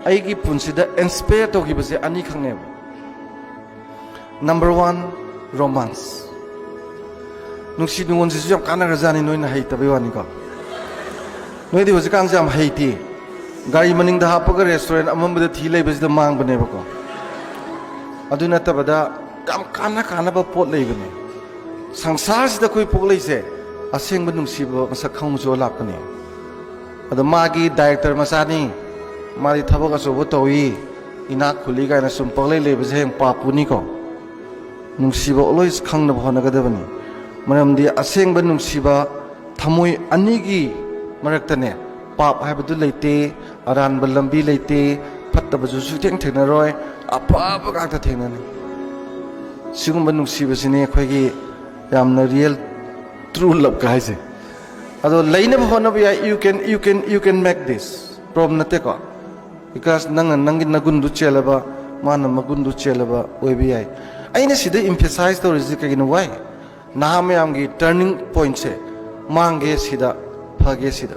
ꯑꯩꯒꯤ ꯄꯨꯟꯁꯤꯗ ꯏꯟꯁꯄꯌꯔ ꯇꯧꯈꯤꯕꯁꯦ ꯑꯅꯤ ꯈꯛꯅꯦꯕ ꯅꯝꯕꯔ 1 ꯔꯣꯃꯥꯟꯁ ꯅꯨꯡꯁꯤ ꯅꯨꯡꯉꯣꯟꯁꯤꯁꯨ ꯌꯥꯝ ꯀꯥꯟꯅꯈ꯭ꯔꯖꯥꯠꯅꯤ ꯅꯣꯏꯅ ꯍꯩꯇꯕꯩ ꯋꯥꯅꯤꯀꯣ ꯅꯣꯏꯗꯤ ꯍꯧꯖꯤꯛꯀꯥꯟꯁꯦ ꯌꯥꯝ ꯍꯩꯇꯦ ꯒꯥꯔꯤ ꯃꯅꯤꯡꯗ ꯍꯥꯞꯄꯒ ꯔꯦꯁꯇꯨꯔꯦꯟ ꯑꯃꯝꯕꯗ ꯊꯤ ꯂꯩꯕꯁꯤꯗ ꯃꯥꯡꯕꯅꯦꯕꯀꯣ ꯑꯗꯨ ꯅꯠꯇꯕꯗ ꯌꯥꯝ ꯀꯥꯟꯅꯕ ꯄꯣꯠ ꯂꯩꯕꯅꯦ ꯁꯪꯁꯥꯔꯁꯤꯗ ꯑꯩꯈꯣꯏ ꯄꯣꯛꯂꯛꯏꯁꯦ ꯑꯁꯦꯡꯕ ꯅꯨꯡꯁꯤꯕ ꯃꯁꯛ ꯈꯪꯕꯁꯨ ꯂꯥꯛꯄꯅꯦ ꯑꯗꯣ ꯃꯥꯒꯤ ꯗꯥꯏꯔꯦꯛꯇꯔ ꯃꯆꯥꯅꯤ ꯃꯥꯗꯤ ꯊꯕꯛ ꯑꯆꯧꯕ ꯇꯧꯏ ꯏꯅꯥꯛ ꯈꯨꯜꯂꯤ ꯀꯥꯏꯅ ꯁꯨꯝ ꯄꯪꯂꯩ ꯂꯩꯕꯁꯦ ꯍꯌꯦꯡ ꯄꯥꯞꯄꯨꯅꯤꯀꯣ ꯅꯨꯡꯁꯤꯕ ꯑꯣꯜꯋꯦꯁ ꯈꯪꯅꯕ ꯍꯣꯠꯅꯒꯗꯕꯅꯤ ꯃꯔꯝꯗꯤ ꯑꯁꯦꯡꯕ ꯅꯨꯡꯁꯤꯕ ꯊꯃꯣꯏ ꯑꯅꯤꯒꯤ ꯃꯔꯛꯇꯅꯦ ꯄꯥꯞ ꯍꯥꯏꯕꯗꯨ ꯂꯩꯇꯦ ꯑꯔꯥꯟꯕ ꯂꯝꯕꯤ ꯂꯩꯇꯦ ꯐꯠꯇꯕꯁꯨ ꯁꯨꯛꯊꯦꯡ ꯊꯦꯡꯅꯔꯣꯏ ꯑꯐꯕ ꯉꯥꯛꯇ ꯊꯦꯡꯅꯅꯤ सिगुम्बा नुसीबसिने अखोइगी यामना रियल ट्रू लव का हाइसे अदो लैनब होनब या you can make this problem नते को because नंगी नगुंदु चेलबा माना मगुंदु चेलबा ओइबि याइ आइना सिदे emphasize तो रिजि कगिनो वाइ नामे आमगी टर्निंग पॉइंट से मांगे सिदा फगे सिदा